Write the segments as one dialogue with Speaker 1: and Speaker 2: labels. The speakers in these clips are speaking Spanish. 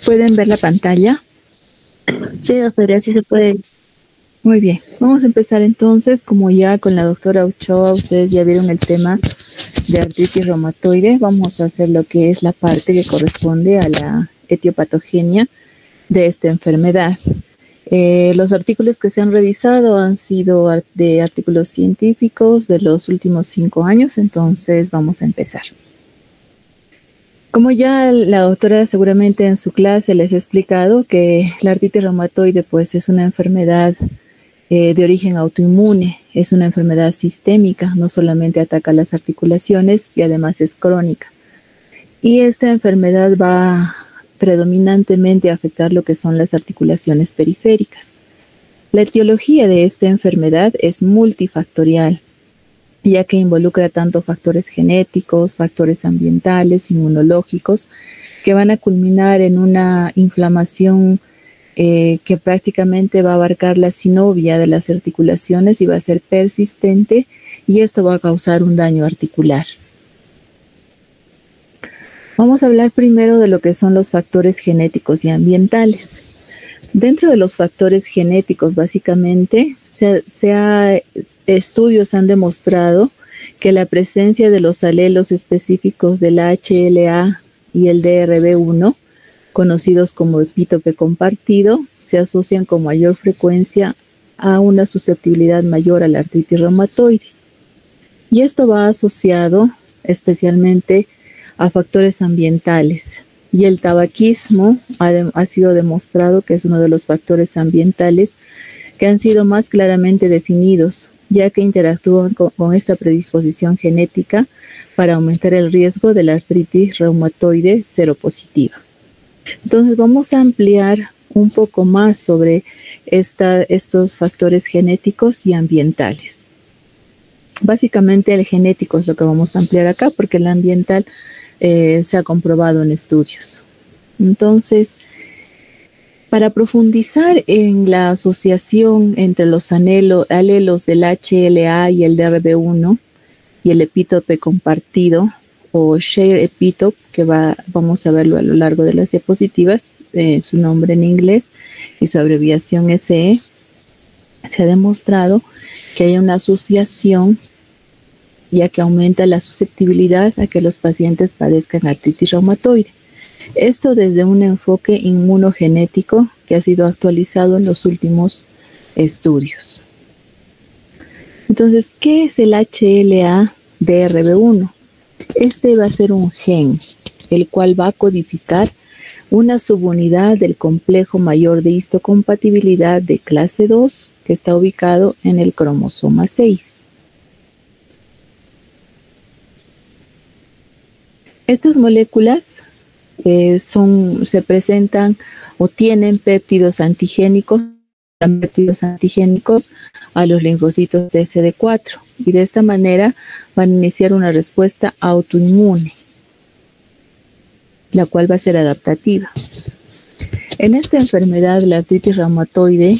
Speaker 1: ¿Pueden ver la pantalla?
Speaker 2: Sí, doctora, sí se puede.
Speaker 1: Muy bien, vamos a empezar entonces, como ya con la doctora Ochoa, ustedes ya vieron el tema de artritis reumatoide, vamos a hacer lo que es la parte que corresponde a la etiopatogenia de esta enfermedad. Los artículos que se han revisado han sido de artículos científicos de los últimos 5 años, entonces vamos a empezar. Como ya la doctora seguramente en su clase les ha explicado que la artritis reumatoide pues es una enfermedad de origen autoinmune, es una enfermedad sistémica, no solamente ataca las articulaciones y además es crónica. Y esta enfermedad va predominantemente a afectar lo que son las articulaciones periféricas. La etiología de esta enfermedad es multifactorial, ya que involucra tanto factores genéticos, factores ambientales, inmunológicos, que van a culminar en una inflamación que prácticamente va a abarcar la sinovia de las articulaciones y va a ser persistente, y esto va a causar un daño articular. Vamos a hablar primero de lo que son los factores genéticos y ambientales. Dentro de los factores genéticos, básicamente, estudios han demostrado que la presencia de los alelos específicos del HLA y el DRB1, conocidos como epítope compartido, se asocian con mayor frecuencia a una susceptibilidad mayor a la artritis reumatoide. Y esto va asociado especialmente a factores ambientales. Y el tabaquismo ha sido demostrado que es uno de los factores ambientales que han sido más claramente definidos, ya que interactúan con esta predisposición genética para aumentar el riesgo de la artritis reumatoide seropositiva. Entonces vamos a ampliar un poco más sobre estos factores genéticos y ambientales. Básicamente el genético es lo que vamos a ampliar acá, porque el ambiental se ha comprobado en estudios. Entonces, para profundizar en la asociación entre los alelos del HLA y el DRB1 y el epítope compartido o share epitope, que vamos a verlo a lo largo de las diapositivas, su nombre en inglés y su abreviación SE, se ha demostrado que hay una asociación, ya que aumenta la susceptibilidad a que los pacientes padezcan artritis reumatoide. Esto desde un enfoque inmunogenético que ha sido actualizado en los últimos estudios. Entonces, ¿qué es el HLA-DRB1? Este va a ser un gen, el cual va a codificar una subunidad del complejo mayor de histocompatibilidad de clase 2, que está ubicado en el cromosoma 6. Estas moléculas se presentan o tienen péptidos antigénicos a los linfocitos de CD4, y de esta manera van a iniciar una respuesta autoinmune, la cual va a ser adaptativa. En esta enfermedad, la artritis reumatoide,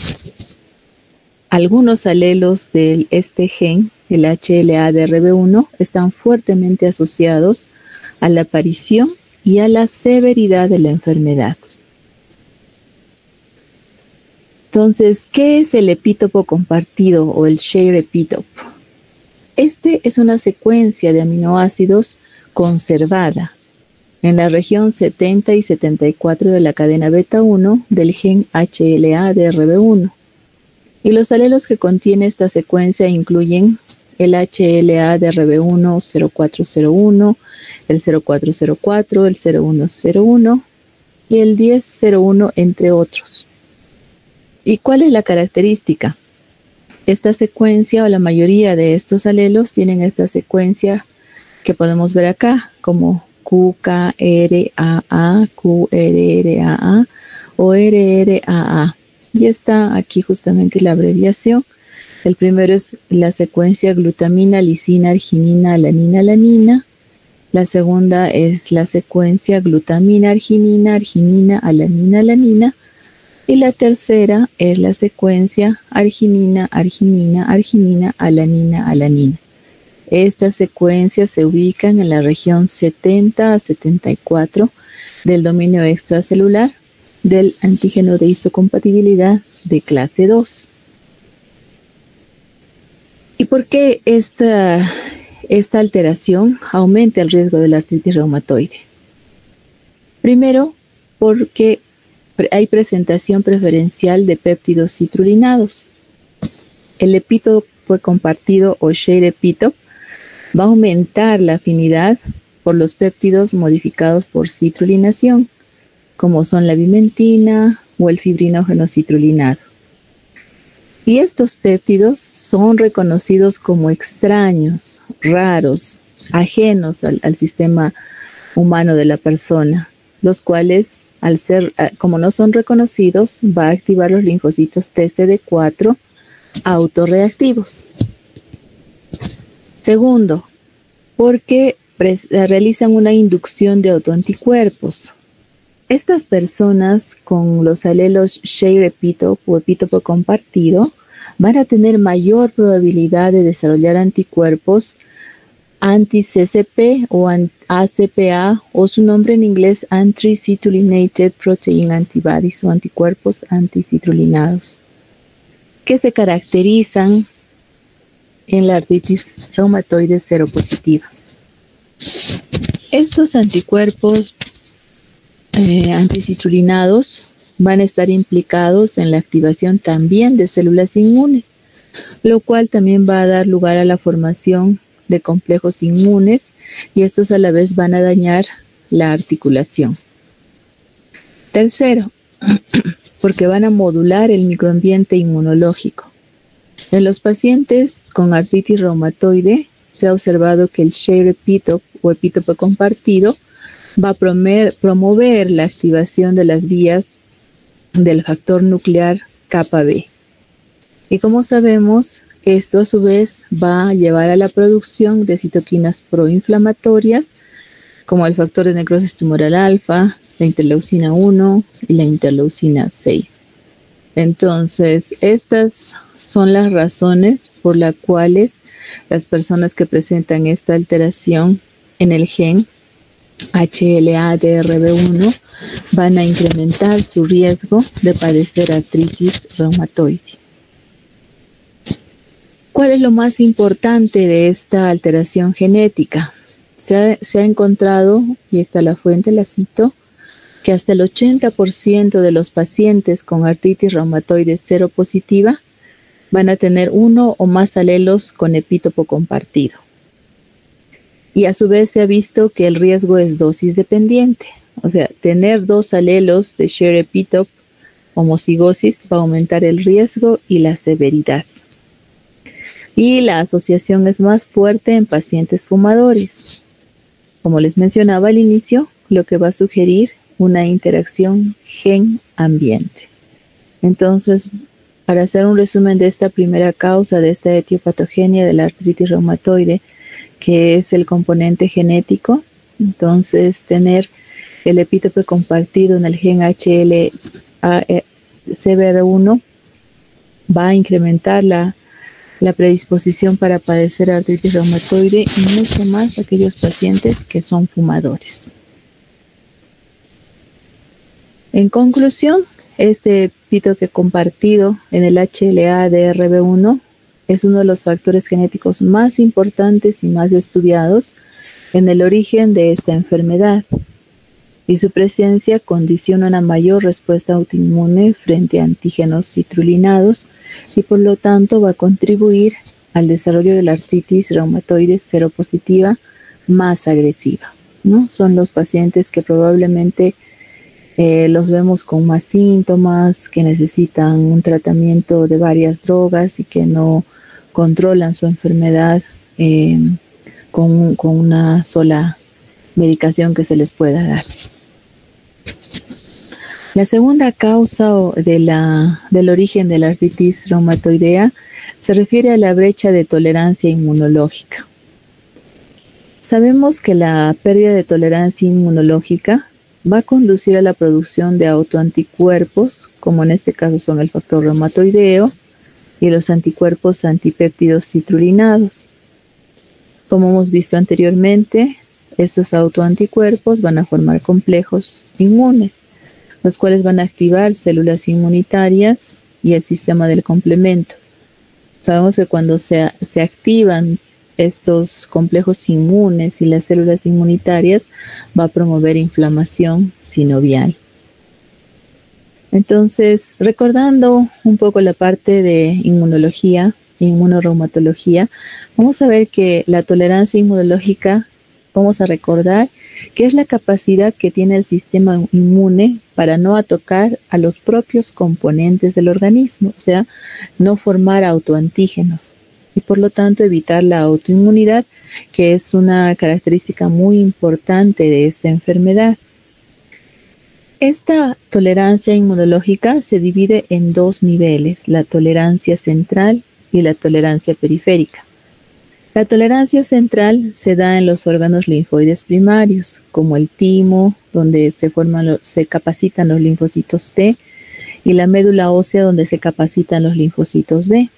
Speaker 1: algunos alelos de este gen, el HLA-DRB1, están fuertemente asociados a la aparición y a la severidad de la enfermedad. Entonces, ¿qué es el epítopo compartido o el share epitope? Este es una secuencia de aminoácidos conservada en la región 70 y 74 de la cadena beta 1 del gen HLA-DRB1. Y los alelos que contiene esta secuencia incluyen el HLA-DRB1 0401, el 0404, el 0101 y el 1001, entre otros. ¿Y cuál es la característica? Esta secuencia, o la mayoría de estos alelos, tienen esta secuencia que podemos ver acá, como QKRAA, QRRAA o RRAA. Y está aquí justamente la abreviación. El primero es la secuencia glutamina, lisina, arginina, alanina, alanina. La segunda es la secuencia glutamina, arginina, arginina, alanina, alanina. Y la tercera es la secuencia arginina, arginina, arginina, alanina, alanina. Estas secuencias se ubican en la región 70 a 74 del dominio extracelular del antígeno de histocompatibilidad de clase 2. ¿Y por qué esta alteración aumenta el riesgo de la artritis reumatoide? Primero, porque hay presentación preferencial de péptidos citrulinados. El epítope compartido o share epitope va a aumentar la afinidad por los péptidos modificados por citrulinación, como son la vimentina o el fibrinógeno citrulinado. Y estos péptidos son reconocidos como extraños, raros, ajenos al sistema humano de la persona, los cuales, como no son reconocidos, va a activar los linfocitos TCD4 autorreactivos. Segundo, porque realizan una inducción de autoanticuerpos. Estas personas con los alelos share epitope o epítope compartido van a tener mayor probabilidad de desarrollar anticuerpos anti-CCP o ACPA, o su nombre en inglés Anti-Citrullinated Protein Antibodies, o anticuerpos anticitrullinados, que se caracterizan en la artritis reumatoide seropositiva. Estos anticuerpos anticitrulinados van a estar implicados en la activación también de células inmunes, lo cual también va a dar lugar a la formación de complejos inmunes, y estos a la vez van a dañar la articulación. Tercero, porque van a modular el microambiente inmunológico. En los pacientes con artritis reumatoide se ha observado que el share epitope o epítope compartido va a promover la activación de las vías del factor nuclear kappa B. Y como sabemos, esto a su vez va a llevar a la producción de citoquinas proinflamatorias, como el factor de necrosis tumoral alfa, la interleucina 1 y la interleucina 6. Entonces, estas son las razones por las cuales las personas que presentan esta alteración en el gen HLA-DRB1 van a incrementar su riesgo de padecer artritis reumatoide. ¿Cuál es lo más importante de esta alteración genética? Se ha encontrado, y esta la fuente, la cito, que hasta el 80% de los pacientes con artritis reumatoide seropositiva van a tener uno o más alelos con epítopo compartido. Y a su vez se ha visto que el riesgo es dosis dependiente. O sea, tener dos alelos de share epitope homocigosis va a aumentar el riesgo y la severidad. Y la asociación es más fuerte en pacientes fumadores. Como les mencionaba al inicio, lo que va a sugerir una interacción gen-ambiente. Entonces, para hacer un resumen de esta primera causa de esta etiopatogenia de la artritis reumatoide, que es el componente genético, entonces tener el epítope compartido en el gen HLA-CBR1 va a incrementar la predisposición para padecer artritis reumatoide, y mucho más aquellos pacientes que son fumadores. En conclusión, este epítope compartido en el HLA-DRB1 es uno de los factores genéticos más importantes y más estudiados en el origen de esta enfermedad, y su presencia condiciona una mayor respuesta autoinmune frente a antígenos citrulinados, y por lo tanto va a contribuir al desarrollo de la artritis reumatoide seropositiva más agresiva, ¿no? Son los pacientes que probablemente los vemos con más síntomas, que necesitan un tratamiento de varias drogas y que no controlan su enfermedad con una sola medicación que se les pueda dar. La segunda causa del origen de la artritis reumatoidea se refiere a la brecha de tolerancia inmunológica. Sabemos que la pérdida de tolerancia inmunológica va a conducir a la producción de autoanticuerpos, como en este caso son el factor reumatoideo y los anticuerpos antipéptidos citrulinados. Como hemos visto anteriormente, estos autoanticuerpos van a formar complejos inmunes. los cuales van a activar células inmunitarias y el sistema del complemento. Sabemos que cuando se activan estos complejos inmunes y las células inmunitarias, va a promover inflamación sinovial. Entonces, recordando un poco la parte de inmunología, inmunorreumatología, vamos a ver que la tolerancia inmunológica, vamos a recordar que es la capacidad que tiene el sistema inmune para no atacar a los propios componentes del organismo, o sea, no formar autoantígenos y por lo tanto evitar la autoinmunidad, que es una característica muy importante de esta enfermedad. Esta tolerancia inmunológica se divide en dos niveles, la tolerancia central y la tolerancia periférica. La tolerancia central se da en los órganos linfoides primarios, como el timo, donde se capacitan los linfocitos T, y la médula ósea, donde se capacitan los linfocitos B.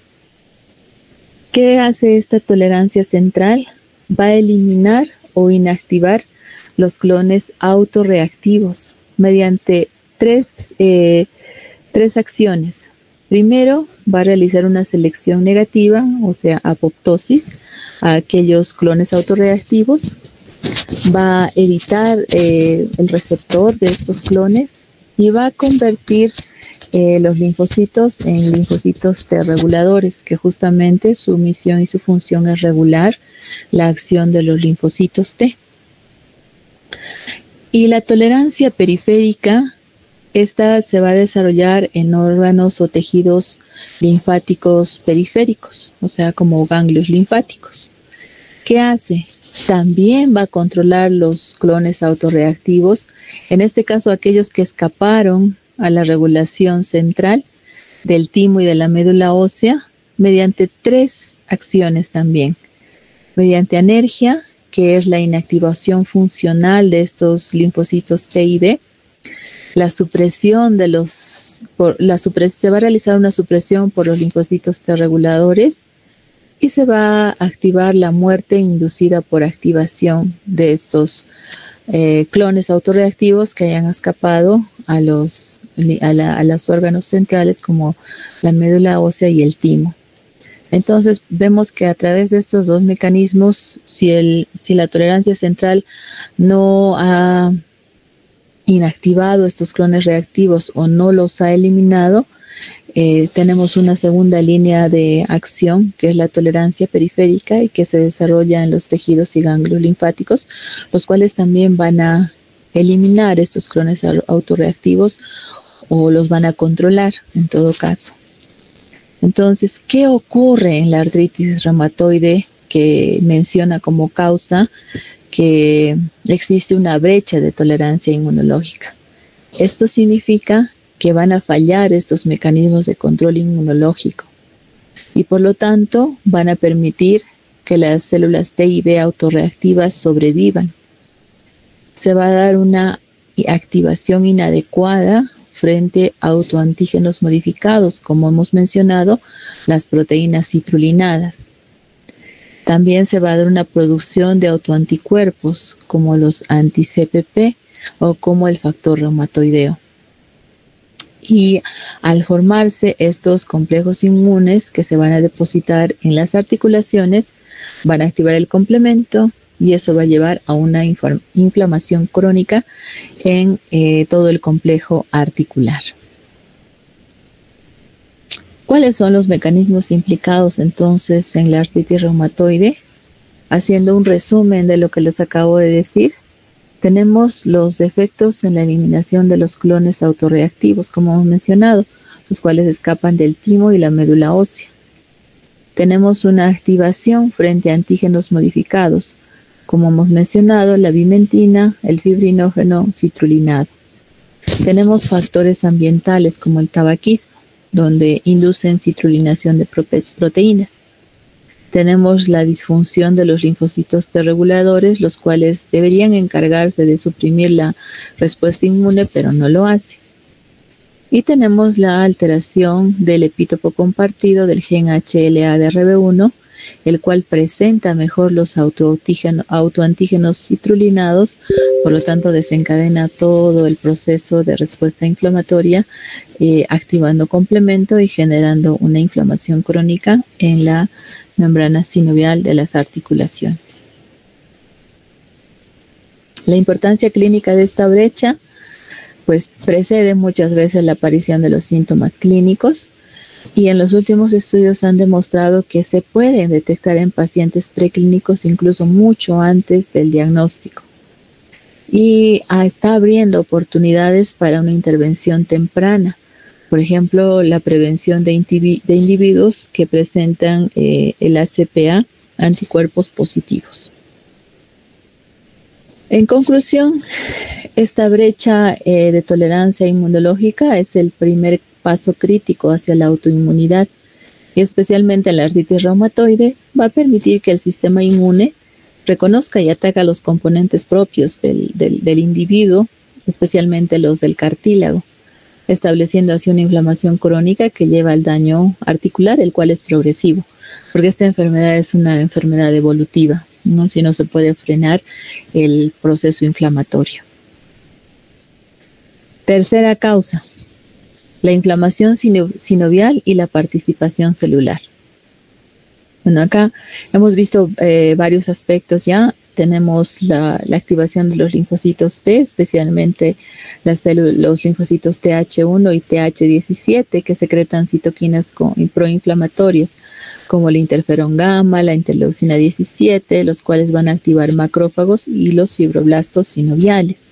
Speaker 1: ¿Qué hace esta tolerancia central? Va a eliminar o inactivar los clones autorreactivos mediante tres acciones. Primero, va a realizar una selección negativa, o sea, apoptosis, a aquellos clones autorreactivos. Va a evitar el receptor de estos clones y va a convertir los linfocitos en linfocitos T reguladores, que justamente su misión y su función es regular la acción de los linfocitos T. Y la tolerancia periférica, esta se va a desarrollar en órganos o tejidos linfáticos periféricos, o sea, como ganglios linfáticos. ¿Qué hace? También va a controlar los clones autorreactivos, en este caso aquellos que escaparon a la regulación central del timo y de la médula ósea, mediante tres acciones también. Mediante anergia, que es la inactivación funcional de estos linfocitos T y B, se va a realizar una supresión por los linfocitos T reguladores y se va a activar la muerte inducida por activación de estos clones autorreactivos que hayan escapado a los órganos centrales como la médula ósea y el timo. Entonces vemos que a través de estos dos mecanismos, si la tolerancia central no ha inactivado estos clones reactivos o no los ha eliminado, tenemos una segunda línea de acción, que es la tolerancia periférica y que se desarrolla en los tejidos y ganglios linfáticos, los cuales también van a eliminar estos clones autorreactivos o los van a controlar en todo caso. Entonces, ¿qué ocurre en la artritis reumatoide que menciona como causa que existe una brecha de tolerancia inmunológica? Esto significa que van a fallar estos mecanismos de control inmunológico y por lo tanto van a permitir que las células T y B autorreactivas sobrevivan. Se va a dar una activación inadecuada frente a autoantígenos modificados, como hemos mencionado, las proteínas citrulinadas. También se va a dar una producción de autoanticuerpos, como los anti-CPP o como el factor reumatoideo. Y al formarse estos complejos inmunes que se van a depositar en las articulaciones, van a activar el complemento y eso va a llevar a una inflamación crónica en todo el complejo articular. ¿Cuáles son los mecanismos implicados entonces en la artritis reumatoide? Haciendo un resumen de lo que les acabo de decir, tenemos los defectos en la eliminación de los clones autorreactivos, como hemos mencionado, los cuales escapan del timo y la médula ósea. Tenemos una activación frente a antígenos modificados, como hemos mencionado, la vimentina, el fibrinógeno citrulinado. Tenemos factores ambientales como el tabaquismo, donde inducen citrulinación de proteínas. Tenemos la disfunción de los linfocitos T reguladores, los cuales deberían encargarse de suprimir la respuesta inmune, pero no lo hace. Y tenemos la alteración del epítopo compartido del gen HLA-DRB1, el cual presenta mejor los autoantígenos citrulinados, por lo tanto desencadena todo el proceso de respuesta inflamatoria, activando complemento y generando una inflamación crónica en la membrana sinovial de las articulaciones. La importancia clínica de esta brecha pues precede muchas veces la aparición de los síntomas clínicos, y en los últimos estudios han demostrado que se pueden detectar en pacientes preclínicos incluso mucho antes del diagnóstico, y está abriendo oportunidades para una intervención temprana. Por ejemplo, la prevención de individuos que presentan el ACPA, anticuerpos positivos. En conclusión, esta brecha de tolerancia inmunológica es el primer paso crítico hacia la autoinmunidad, y especialmente en la artritis reumatoide va a permitir que el sistema inmune reconozca y ataque los componentes propios del individuo, especialmente los del cartílago, estableciendo así una inflamación crónica que lleva al daño articular, el cual es progresivo, porque esta enfermedad es una enfermedad evolutiva, ¿no? Si no se puede frenar el proceso inflamatorio. Tercera causa, la inflamación sinovial y la participación celular. Bueno, acá hemos visto varios aspectos ya. Tenemos la activación de los linfocitos T, especialmente los linfocitos TH1 y TH17, que secretan citoquinas proinflamatorias, como el interferón gamma, la interleucina 17, los cuales van a activar macrófagos y los fibroblastos sinoviales.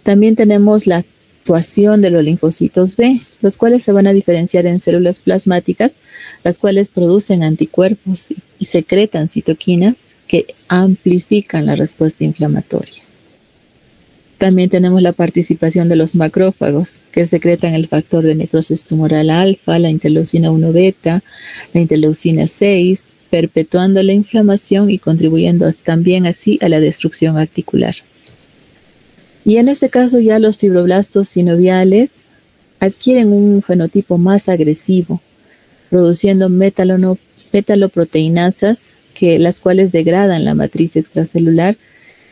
Speaker 1: También tenemos la actuación de los linfocitos B, los cuales se van a diferenciar en células plasmáticas, las cuales producen anticuerpos y secretan citoquinas que amplifican la respuesta inflamatoria. También tenemos la participación de los macrófagos, que secretan el factor de necrosis tumoral alfa, la interleucina 1 beta, la interleucina 6, perpetuando la inflamación y contribuyendo también así a la destrucción articular. Y en este caso ya los fibroblastos sinoviales adquieren un fenotipo más agresivo, produciendo metaloproteinasas, las cuales degradan la matriz extracelular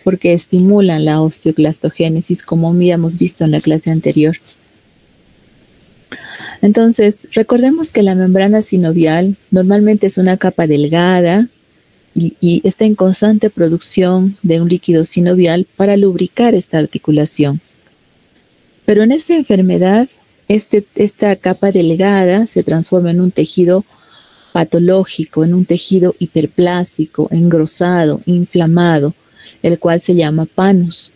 Speaker 1: porque estimulan la osteoclastogénesis, como habíamos visto en la clase anterior. Entonces, recordemos que la membrana sinovial normalmente es una capa delgada y está en constante producción de un líquido sinovial para lubricar esta articulación. Pero en esta enfermedad, esta capa delgada se transforma en un tejido patológico, en un tejido hiperplásico, engrosado, inflamado, el cual se llama panus.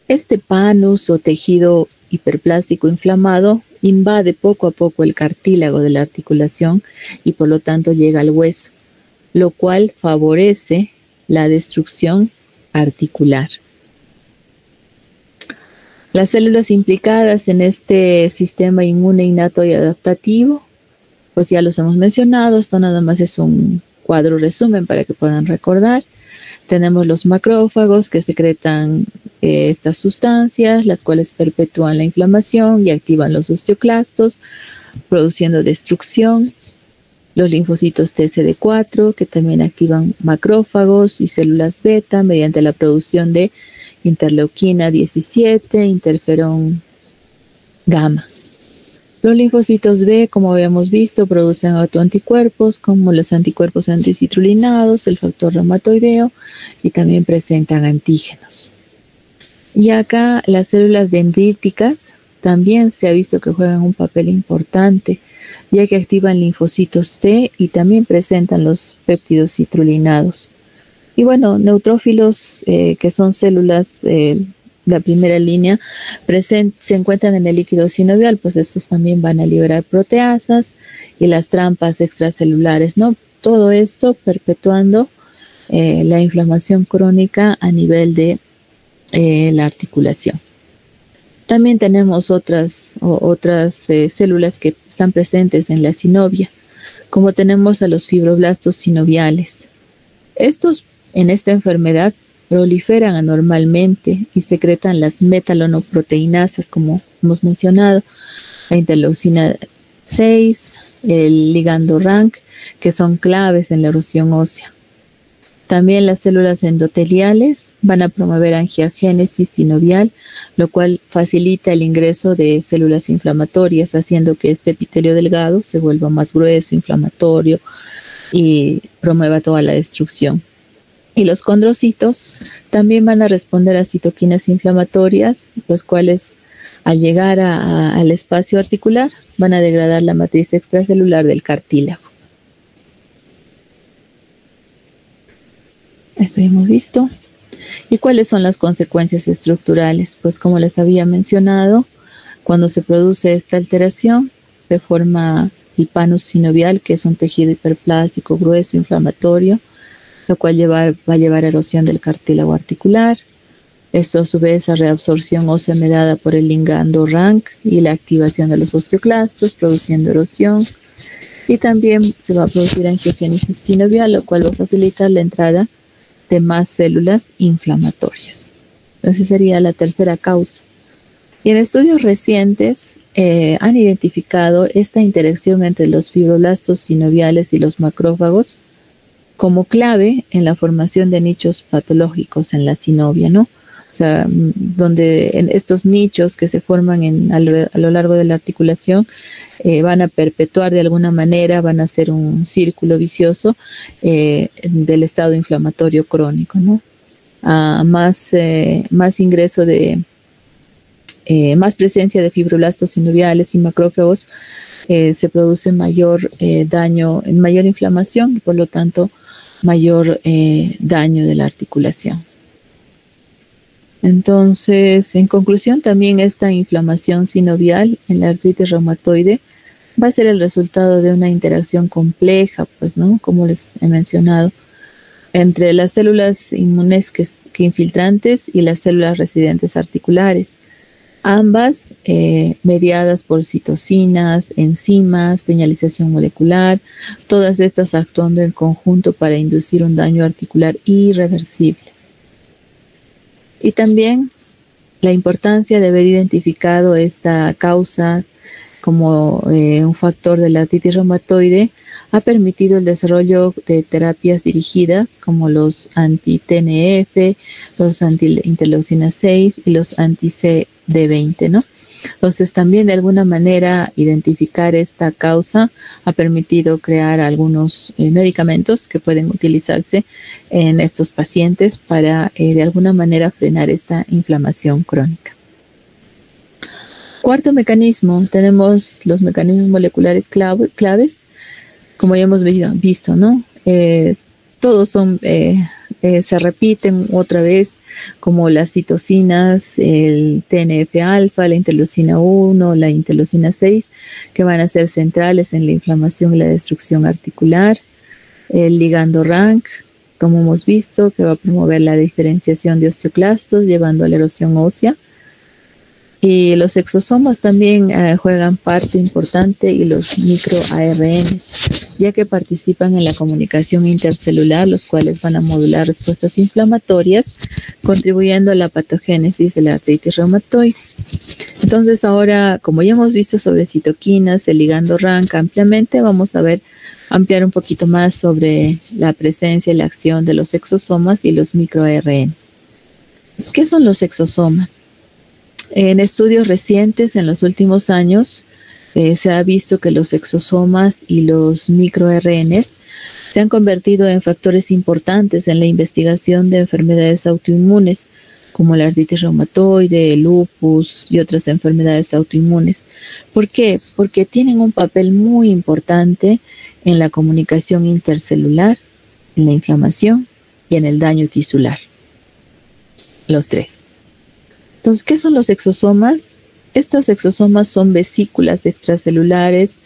Speaker 1: Este panus o tejido hiperplástico inflamado invade poco a poco el cartílago de la articulación y por lo tanto llega al hueso, lo cual favorece la destrucción articular. Las células implicadas en este sistema inmune innato y adaptativo, pues ya los hemos mencionado, esto nada más es un cuadro resumen para que puedan recordar. Tenemos los macrófagos que secretan estas sustancias, las cuales perpetúan la inflamación y activan los osteoclastos, produciendo destrucción. Los linfocitos TCD4, que también activan macrófagos y células beta mediante la producción de interleuquina 17, interferón gamma. Los linfocitos B, como habíamos visto, producen autoanticuerpos como los anticuerpos anticitrulinados, el factor reumatoideo, y también presentan antígenos. Y acá las células dendríticas también se ha visto que juegan un papel importante, ya que activan linfocitos T y también presentan los péptidos citrulinados. Y bueno, neutrófilos, que son células la primera línea, se encuentran en el líquido sinovial, pues estos también van a liberar proteasas y las trampas extracelulares, ¿no? Todo esto perpetuando la inflamación crónica a nivel de la articulación. También tenemos otras células que están presentes en la sinovia, como tenemos a los fibroblastos sinoviales. Estos en esta enfermedad proliferan anormalmente y secretan las metalonoproteinasas, como hemos mencionado, la interleucina 6, el ligando RANK, que son claves en la erosión ósea. También las células endoteliales van a promover angiogénesis sinovial, lo cual facilita el ingreso de células inflamatorias, haciendo que este epitelio delgado se vuelva más grueso, inflamatorio y promueva toda la destrucción. Y los condrocitos también van a responder a citoquinas inflamatorias, los cuales al llegar al espacio articular van a degradar la matriz extracelular del cartílago. Esto ya hemos visto. ¿Y cuáles son las consecuencias estructurales? Pues como les había mencionado, cuando se produce esta alteración, se forma el panus sinovial, que es un tejido hiperplástico, grueso, inflamatorio, lo cual va a llevar a erosión del cartílago articular. Esto a su vez a reabsorción ósea mediada por el ligando RANK y la activación de los osteoclastos, produciendo erosión. Y también se va a producir angiogénesis sinovial, lo cual va a facilitar la entrada de más células inflamatorias. Entonces sería la tercera causa. Y en estudios recientes han identificado esta interacción entre los fibroblastos sinoviales y los macrófagos como clave en la formación de nichos patológicos en la sinovia, ¿no? O sea, donde en estos nichos que se forman a lo largo de la articulación van a perpetuar de alguna manera, van a ser un círculo vicioso del estado inflamatorio crónico, ¿no? Más ingreso más presencia de fibroblastos sinoviales y macrófagos, se produce mayor daño, mayor inflamación y por lo tanto mayor daño de la articulación. Entonces, en conclusión, también esta inflamación sinovial en la artritis reumatoide va a ser el resultado de una interacción compleja, pues, ¿no? Como les he mencionado, entre las células inmunes que infiltrantes y las células residentes articulares, ambas mediadas por citocinas, enzimas, señalización molecular, todas estas actuando en conjunto para inducir un daño articular irreversible. Y también la importancia de haber identificado esta causa como un factor de la artritis reumatoide ha permitido el desarrollo de terapias dirigidas como los anti-TNF, los anti-interleucina 6 y los anti-CD20, ¿no? Entonces también de alguna manera identificar esta causa ha permitido crear algunos medicamentos que pueden utilizarse en estos pacientes para de alguna manera frenar esta inflamación crónica. Cuarto mecanismo, tenemos los mecanismos moleculares claves, como ya hemos visto, ¿no? Todos son, se repiten otra vez, como las citocinas, el TNF-alfa, la interleucina 1, la interleucina 6, que van a ser centrales en la inflamación y la destrucción articular. El ligando RANK, como hemos visto, que va a promover la diferenciación de osteoclastos, llevando a la erosión ósea. Y los exosomas también juegan parte importante, y los microARNs, ya que participan en la comunicación intercelular, los cuales van a modular respuestas inflamatorias, contribuyendo a la patogénesis de la artritis reumatoide. Entonces ahora, como ya hemos visto sobre citoquinas, el ligando RANK ampliamente, vamos a ampliar un poquito más sobre la presencia y la acción de los exosomas y los microARNs. ¿Qué son los exosomas? En estudios recientes, en los últimos años, se ha visto que los exosomas y los microRNs se han convertido en factores importantes en la investigación de enfermedades autoinmunes, como la artritis reumatoide, el lupus y otras enfermedades autoinmunes. ¿Por qué? Porque tienen un papel muy importante en la comunicación intercelular, en la inflamación y en el daño tisular. Los tres. Entonces, ¿qué son los exosomas? Estos exosomas son vesículas extracelulares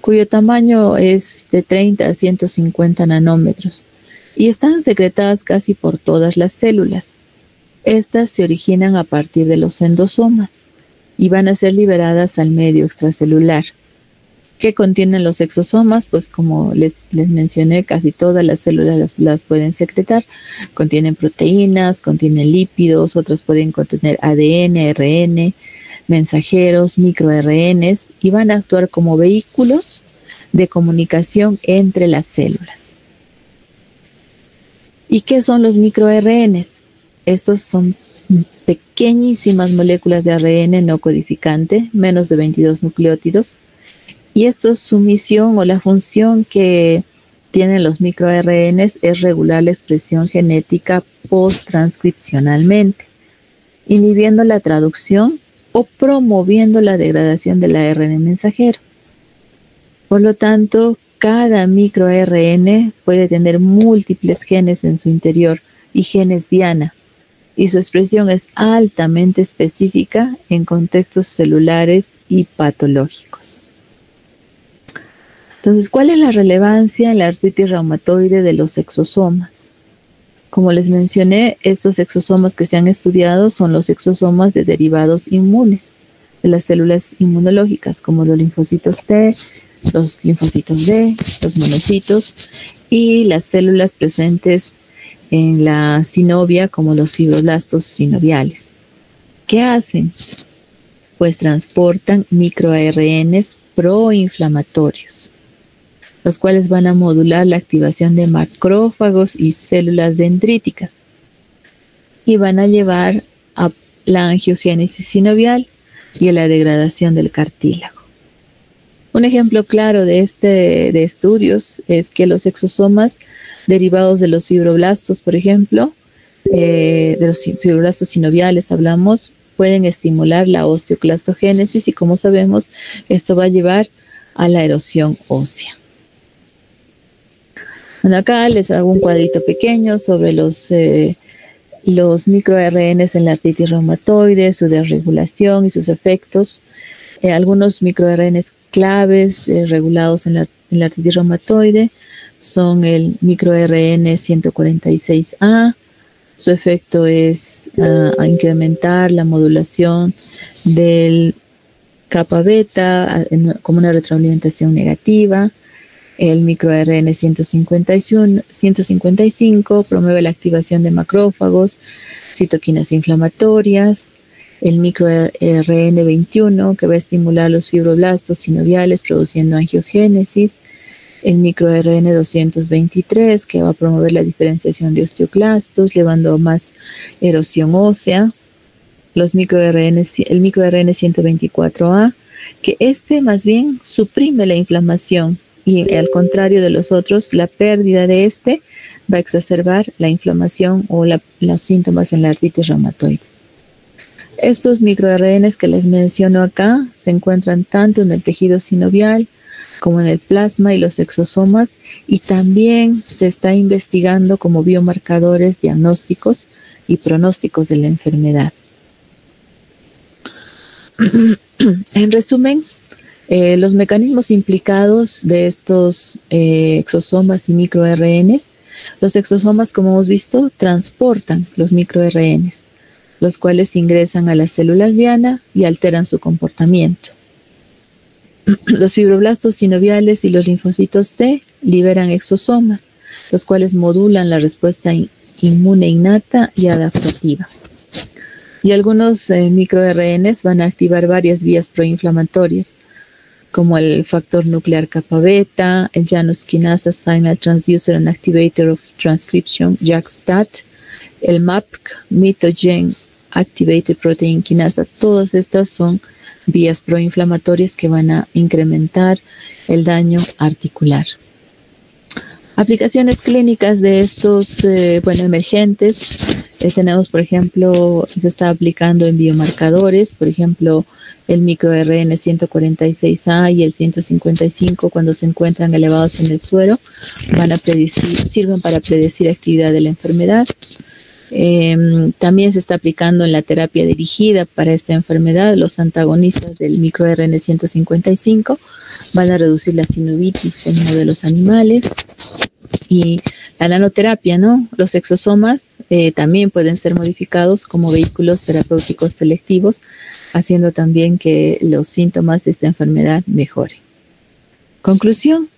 Speaker 1: cuyo tamaño es de 30 a 150 nanómetros y están secretadas casi por todas las células. Estas se originan a partir de los endosomas y van a ser liberadas al medio extracelular. ¿Qué contienen los exosomas? Pues como les mencioné, casi todas las células las pueden secretar. Contienen proteínas, contienen lípidos, otras pueden contener ADN, ARN, mensajeros, microRNs, y van a actuar como vehículos de comunicación entre las células. ¿Y qué son los microRNs? Estos son pequeñísimas moléculas de ARN no codificante, menos de 22 nucleótidos. Y esto, su misión o la función que tienen los microRNs es regular la expresión genética post-transcripcionalmente, inhibiendo la traducción o promoviendo la degradación del ARN mensajero. Por lo tanto, cada microRN puede tener múltiples genes en su interior y genes diana, y su expresión es altamente específica en contextos celulares y patológicos. Entonces, ¿cuál es la relevancia en la artritis reumatoide de los exosomas? Como les mencioné, estos exosomas que se han estudiado son los exosomas de derivados inmunes de las células inmunológicas, como los linfocitos T, los linfocitos D, los monocitos y las células presentes en la sinovia, como los fibroblastos sinoviales. ¿Qué hacen? Pues transportan microRNs proinflamatorios, los cuales van a modular la activación de macrófagos y células dendríticas y van a llevar a la angiogénesis sinovial y a la degradación del cartílago. Un ejemplo claro de estudios es que los exosomas derivados de los fibroblastos, por ejemplo, de los fibroblastos sinoviales hablamos, pueden estimular la osteoclastogénesis y, como sabemos, esto va a llevar a la erosión ósea. Bueno, acá les hago un cuadrito pequeño sobre los microRNs en la artritis reumatoide, su desregulación y sus efectos. Algunos microRNs claves regulados en la artritis reumatoide son el microRN 146A. Su efecto es a incrementar la modulación del kappa beta como una retroalimentación negativa. El microRN 155 promueve la activación de macrófagos, citoquinas inflamatorias. El microRN 21 que va a estimular los fibroblastos sinoviales produciendo angiogénesis. El microRN 223 que va a promover la diferenciación de osteoclastos, llevando a más erosión ósea. El microRN 124A, que más bien suprime la inflamación y, al contrario de los otros, la pérdida de va a exacerbar la inflamación o los síntomas en la artritis reumatoide. Estos microRNs que les menciono acá se encuentran tanto en el tejido sinovial como en el plasma y los exosomas, y también se está investigando como biomarcadores diagnósticos y pronósticos de la enfermedad. En resumen, los mecanismos implicados de estos exosomas y microRNs. Los exosomas, como hemos visto, transportan los microRNs, los cuales ingresan a las células diana y alteran su comportamiento. Los fibroblastos sinoviales y los linfocitos T liberan exosomas, los cuales modulan la respuesta inmune innata y adaptativa. Y algunos microRNs van a activar varias vías proinflamatorias, como el factor nuclear kappa beta, el Janus Kinase Signal Transducer and Activator of Transcription, JAK-STAT, el MAPK, Mitogen Activated Protein Kinase. Todas estas son vías proinflamatorias que van a incrementar el daño articular. Aplicaciones clínicas de estos, emergentes. Tenemos, por ejemplo, se está aplicando en biomarcadores, por ejemplo, el microRN 146A y el 155, cuando se encuentran elevados en el suero, sirven para predecir actividad de la enfermedad. También se está aplicando en la terapia dirigida para esta enfermedad. Los antagonistas del microRN 155 van a reducir la sinovitis en modelos animales. Y la nanoterapia, ¿no? Los exosomas también pueden ser modificados como vehículos terapéuticos selectivos, haciendo también que los síntomas de esta enfermedad mejoren. Conclusión: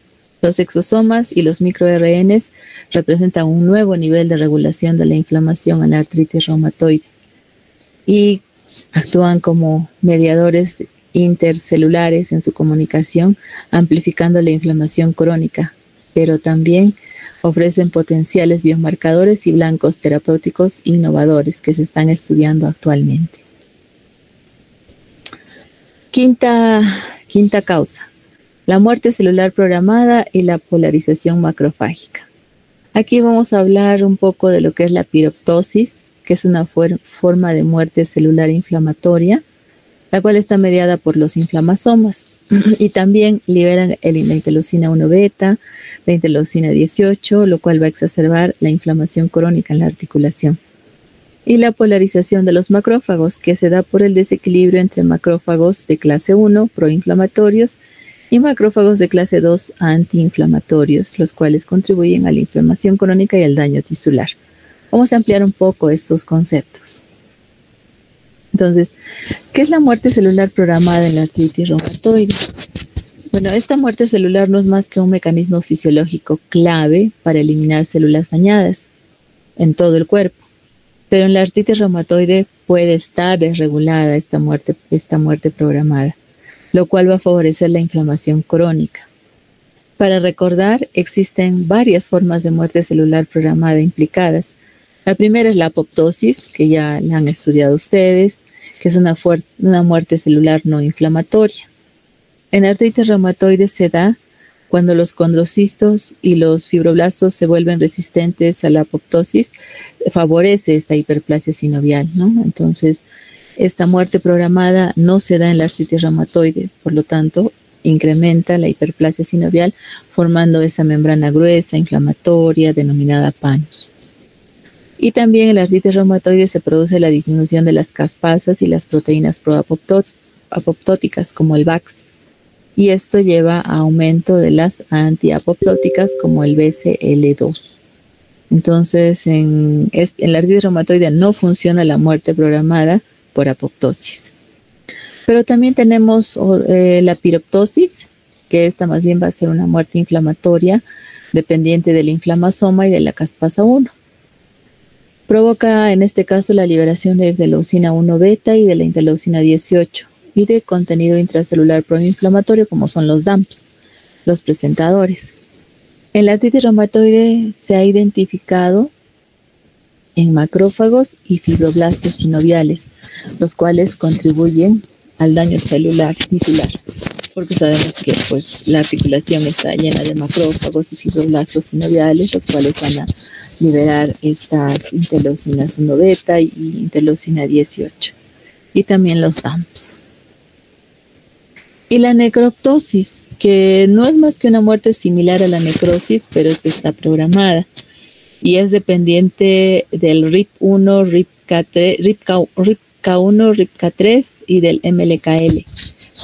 Speaker 1: los exosomas y los microRNs representan un nuevo nivel de regulación de la inflamación en la artritis reumatoide y actúan como mediadores intercelulares en su comunicación, amplificando la inflamación crónica, pero también ofrecen potenciales biomarcadores y blancos terapéuticos innovadores que se están estudiando actualmente. Quinta causa, la muerte celular programada y la polarización macrofágica. Aquí vamos a hablar un poco de lo que es la piroptosis, que es una forma de muerte celular inflamatoria, la cual está mediada por los inflamasomas y también liberan la interleucina 1 beta, la interleucina 18, lo cual va a exacerbar la inflamación crónica en la articulación. Y la polarización de los macrófagos, que se da por el desequilibrio entre macrófagos de clase 1, proinflamatorios, y macrófagos de clase 2, antiinflamatorios, los cuales contribuyen a la inflamación crónica y al daño tisular. Vamos a ampliar un poco estos conceptos. Entonces, ¿qué es la muerte celular programada en la artritis reumatoide? Bueno, esta muerte celular no es más que un mecanismo fisiológico clave para eliminar células dañadas en todo el cuerpo. Pero en la artritis reumatoide puede estar desregulada esta muerte programada, lo cual va a favorecer la inflamación crónica. Para recordar, existen varias formas de muerte celular programada implicadas. La primera es la apoptosis, que ya la han estudiado ustedes, que es una muerte celular no inflamatoria. En artritis reumatoide se da cuando los condrocistos y los fibroblastos se vuelven resistentes a la apoptosis, favorece esta hiperplasia sinovial, ¿no? Entonces, esta muerte programada no se da en la artritis reumatoide, por lo tanto, incrementa la hiperplasia sinovial, formando esa membrana gruesa, inflamatoria, denominada PANUS. Y también en la artritis reumatoide se produce la disminución de las caspasas y las proteínas proapoptóticas, como el VAX. Y esto lleva a aumento de las antiapoptóticas como el BCL2. Entonces, en la artritis reumatoide no funciona la muerte programada por apoptosis. Pero también tenemos la piroptosis, que esta más bien va a ser una muerte inflamatoria dependiente del inflamasoma y de la caspasa 1. Provoca en este caso la liberación de interleucina 1 beta y de la interleucina 18. Y de contenido intracelular proinflamatorio, como son los DAMPs, los presentadores. En la artritis reumatoide se ha identificado en macrófagos y fibroblastos sinoviales, los cuales contribuyen al daño celular tisular, porque sabemos que pues, la articulación está llena de macrófagos y fibroblastos sinoviales, los cuales van a liberar estas interleucinas 1 beta y interleucina 18, y también los DAMPs. Y la necroptosis, que no es más que una muerte similar a la necrosis, pero esta está programada y es dependiente del RIP1, RIPK1, RIPK3 y del MLKL.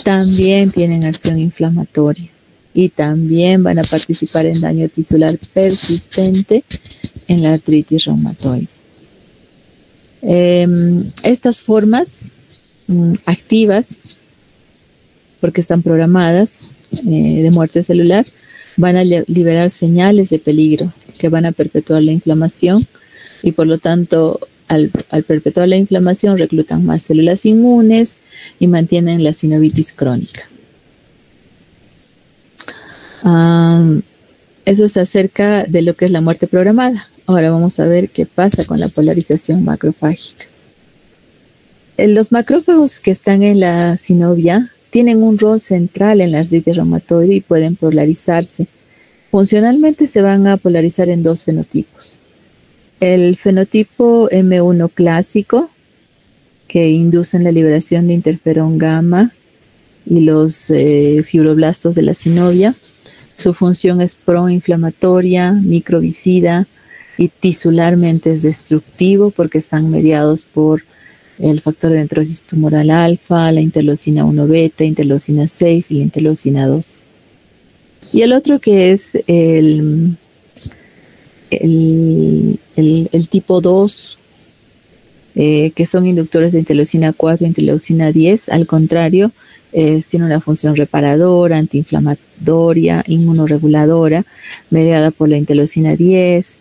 Speaker 1: También tienen acción inflamatoria y también van a participar en daño tisular persistente en la artritis reumatoide. Estas formas activas, porque están programadas de muerte celular, van a liberar señales de peligro que van a perpetuar la inflamación y por lo tanto al perpetuar la inflamación reclutan más células inmunes y mantienen la sinovitis crónica. Eso es acerca de lo que es la muerte programada. Ahora vamos a ver qué pasa con la polarización macrofágica. Los macrófagos que están en la sinovia tienen un rol central en la artritis reumatoide y pueden polarizarse. Funcionalmente se van a polarizar en dos fenotipos. El fenotipo M1 clásico, que inducen la liberación de interferón gamma y los fibroblastos de la sinovia. Su función es proinflamatoria, microbicida y tisularmente es destructivo porque están mediados por el factor de necrosis tumoral alfa, la interleucina 1 beta, interleucina 6 y la interleucina 2. Y el otro que es el tipo 2, que son inductores de interleucina 4 y interleucina 10, al contrario, tiene una función reparadora, antiinflamatoria, inmunoreguladora, mediada por la interleucina 10,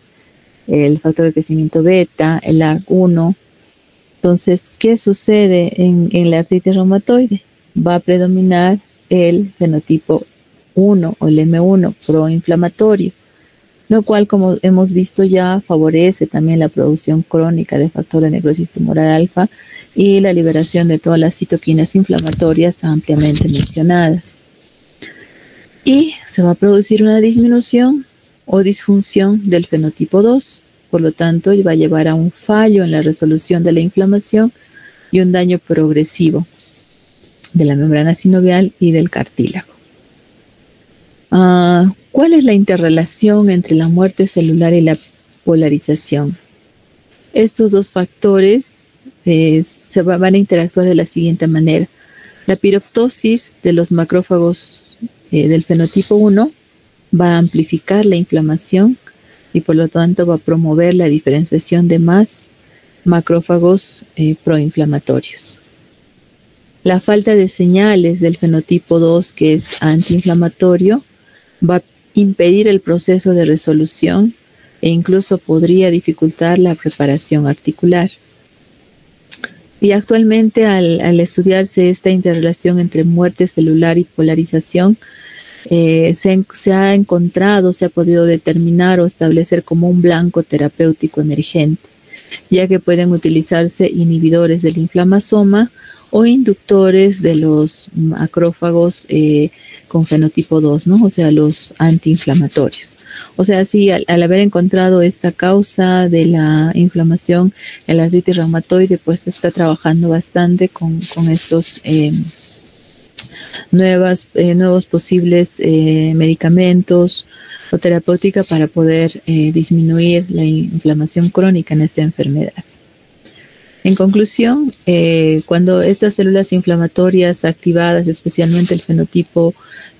Speaker 1: el factor de crecimiento beta, el ARC1. Entonces, ¿qué sucede en la artritis reumatoide? va a predominar el fenotipo 1 o el M1 proinflamatorio, lo cual, como hemos visto ya, favorece también la producción crónica de factor de necrosis tumoral alfa y la liberación de todas las citoquinas inflamatorias ampliamente mencionadas. Y se va a producir una disminución o disfunción del fenotipo 2, por lo tanto va a llevar a un fallo en la resolución de la inflamación y un daño progresivo de la membrana sinovial y del cartílago. ¿Cuál es la interrelación entre la muerte celular y la polarización? Estos dos factores van a interactuar de la siguiente manera. La piroptosis de los macrófagos del fenotipo 1 va a amplificar la inflamación y por lo tanto va a promover la diferenciación de más macrófagos proinflamatorios. La falta de señales del fenotipo 2, que es antiinflamatorio, va a impedir el proceso de resolución e incluso podría dificultar la preparación articular. Y actualmente al estudiarse esta interrelación entre muerte celular y polarización, se ha encontrado, se ha podido determinar o establecer como un blanco terapéutico emergente, ya que pueden utilizarse inhibidores del inflamasoma o inductores de los macrófagos con fenotipo 2, ¿no? O sea, los antiinflamatorios. O sea, sí, al haber encontrado esta causa de la inflamación en la artritis reumatoide, pues se está trabajando bastante con estos nuevos posibles medicamentos o terapéutica para poder disminuir la inflamación crónica en esta enfermedad. En conclusión, cuando estas células inflamatorias activadas, especialmente el fenotipo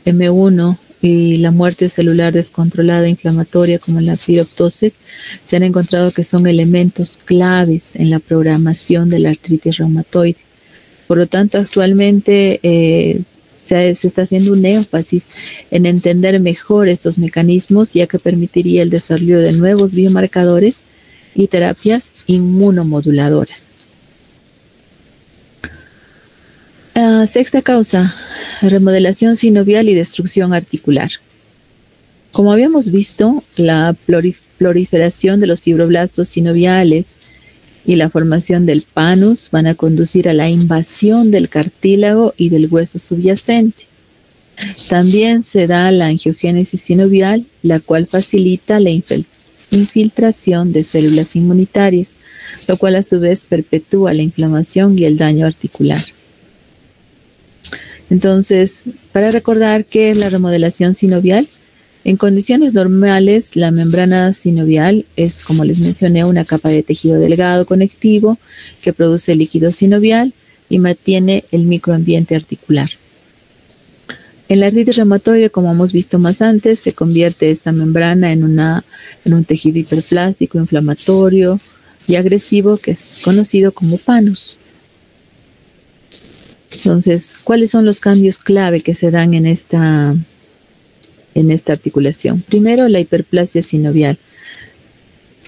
Speaker 1: M1 y la muerte celular descontrolada inflamatoria como la piroptosis, se han encontrado que son elementos claves en la programación de la artritis reumatoide. Por lo tanto, actualmente se está haciendo un énfasis en entender mejor estos mecanismos, ya que permitiría el desarrollo de nuevos biomarcadores y terapias inmunomoduladoras. Sexta causa, remodelación sinovial y destrucción articular. Como habíamos visto, la proliferación de los fibroblastos sinoviales y la formación del panus van a conducir a la invasión del cartílago y del hueso subyacente. También se da la angiogénesis sinovial, la cual facilita la infiltración de células inmunitarias, lo cual a su vez perpetúa la inflamación y el daño articular. Entonces, para recordar qué es la remodelación sinovial, en condiciones normales la membrana sinovial es, como les mencioné, una capa de tejido delgado conectivo que produce líquido sinovial y mantiene el microambiente articular. En la artritis reumatoide, como hemos visto más antes, se convierte esta membrana en un tejido hiperplástico, inflamatorio y agresivo que es conocido como panus. Entonces, ¿cuáles son los cambios clave que se dan en esta articulación? Primero, la hiperplasia sinovial,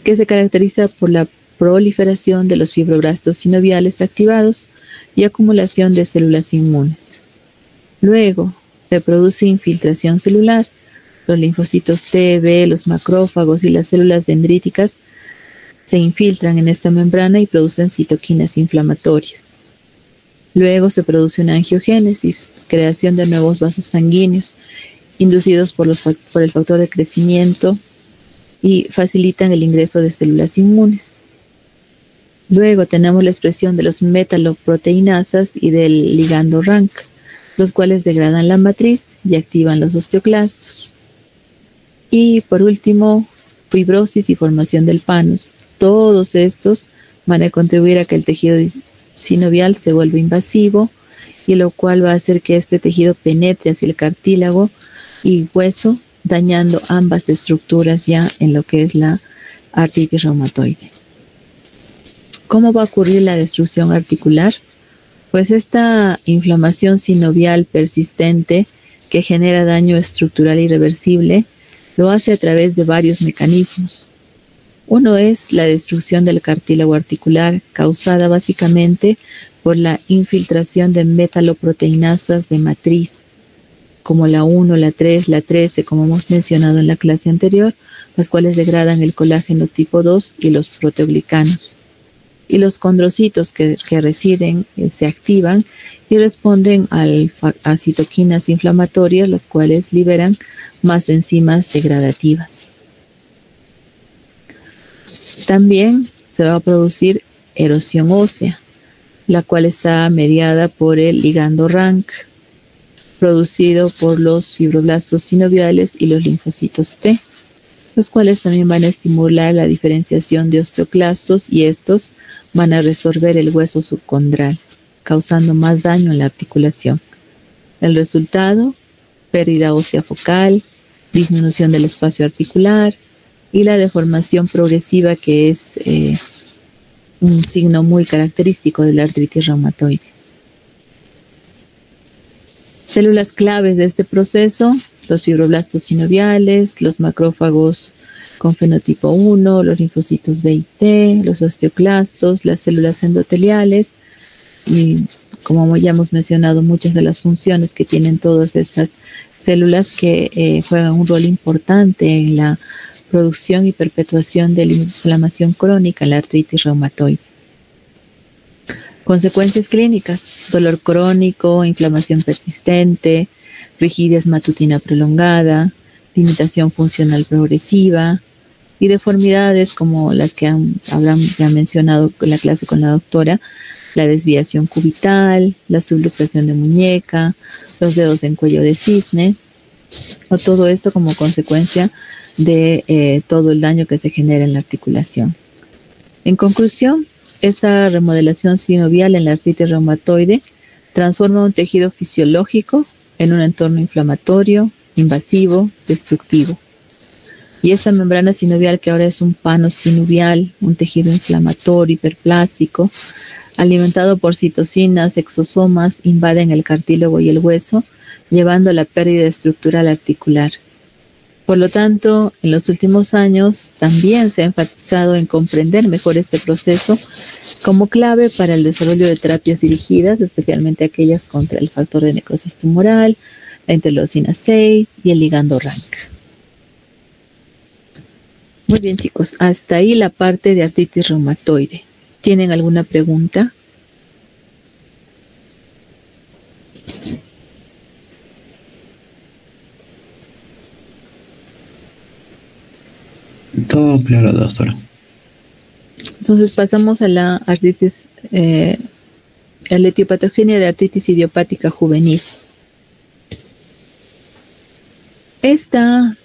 Speaker 1: que se caracteriza por la proliferación de los fibroblastos sinoviales activados y acumulación de células inmunes. Luego, se produce infiltración celular. Los linfocitos T, B, los macrófagos y las células dendríticas se infiltran en esta membrana y producen citoquinas inflamatorias. Luego se produce una angiogénesis, creación de nuevos vasos sanguíneos, inducidos por el factor de crecimiento y facilitan el ingreso de células inmunes. Luego tenemos la expresión de los metaloproteinasas y del ligando RANK, los cuales degradan la matriz y activan los osteoclastos. Y por último, fibrosis y formación del panus. Todos estos van a contribuir a que el tejido sinovial se vuelva invasivo, y lo cual va a hacer que este tejido penetre hacia el cartílago y hueso, dañando ambas estructuras ya en lo que es la artritis reumatoide. ¿Cómo va a ocurrir la destrucción articular? Pues esta inflamación sinovial persistente que genera daño estructural irreversible lo hace a través de varios mecanismos. Uno es la destrucción del cartílago articular, causada básicamente por la infiltración de metaloproteinasas de matriz, como la 1, la 3, la 13, como hemos mencionado en la clase anterior, las cuales degradan el colágeno tipo 2 y los proteoglicanos. Y los condrocitos que residen se activan y responden a citoquinas inflamatorias, las cuales liberan más enzimas degradativas. También se va a producir erosión ósea, la cual está mediada por el ligando RANK, producido por los fibroblastos sinoviales y los linfocitos T, los cuales también van a estimular la diferenciación de osteoclastos y estos van a resorber el hueso subcondral, causando más daño en la articulación. El resultado, pérdida ósea focal, disminución del espacio articular y la deformación progresiva, que es un signo muy característico de la artritis reumatoide. Células claves de este proceso: los fibroblastos sinoviales, los macrófagos con fenotipo 1, los linfocitos B y T, los osteoclastos, las células endoteliales y, como ya hemos mencionado, muchas de las funciones que tienen todas estas células que juegan un rol importante en la producción y perpetuación de la inflamación crónica en la artritis reumatoide. Consecuencias clínicas: dolor crónico, inflamación persistente, rigidez matutina prolongada, limitación funcional progresiva y deformidades como las que habrán ya mencionado en la clase con la doctora: la desviación cubital, la subluxación de muñeca, los dedos en cuello de cisne, o todo esto como consecuencia de todo el daño que se genera en la articulación. En conclusión, esta remodelación sinovial en la artritis reumatoide transforma un tejido fisiológico en un entorno inflamatorio, invasivo, destructivo. Y esta membrana sinovial, que ahora es un pano sinovial, un tejido inflamatorio hiperplástico, alimentado por citocinas, exosomas, invaden el cartílago y el hueso, llevando a la pérdida estructural articular. Por lo tanto, en los últimos años también se ha enfatizado en comprender mejor este proceso como clave para el desarrollo de terapias dirigidas, especialmente aquellas contra el factor de necrosis tumoral, la interleucina 6 y el ligando RANK. Muy bien, chicos, hasta ahí la parte de artritis reumatoide. ¿Tienen alguna pregunta?
Speaker 3: Todo claro, doctora.
Speaker 1: Entonces pasamos a la artritis, a la etiopatogenia de artritis idiopática juvenil. Esta,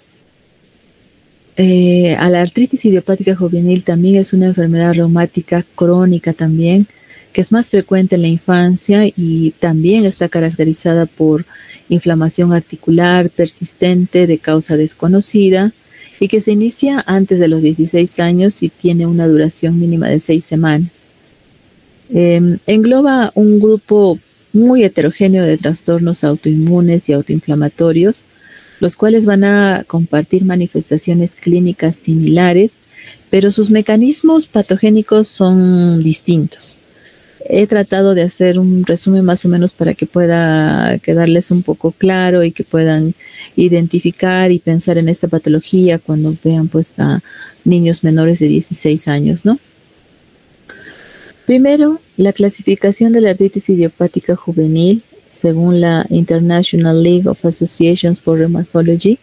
Speaker 1: a la artritis idiopática juvenil también es una enfermedad reumática crónica también, que es más frecuente en la infancia y también está caracterizada por inflamación articular persistente de causa desconocida y que se inicia antes de los 16 años y tiene una duración mínima de 6 semanas. Engloba un grupo muy heterogéneo de trastornos autoinmunes y autoinflamatorios, los cuales van a compartir manifestaciones clínicas similares, pero sus mecanismos patogénicos son distintos. He tratado de hacer un resumen más o menos para que pueda quedarles un poco claro y que puedan identificar y pensar en esta patología cuando vean pues a niños menores de 16 años, ¿no? Primero, la clasificación de la artritis idiopática juvenil, según la International League of Associations for Rheumatology,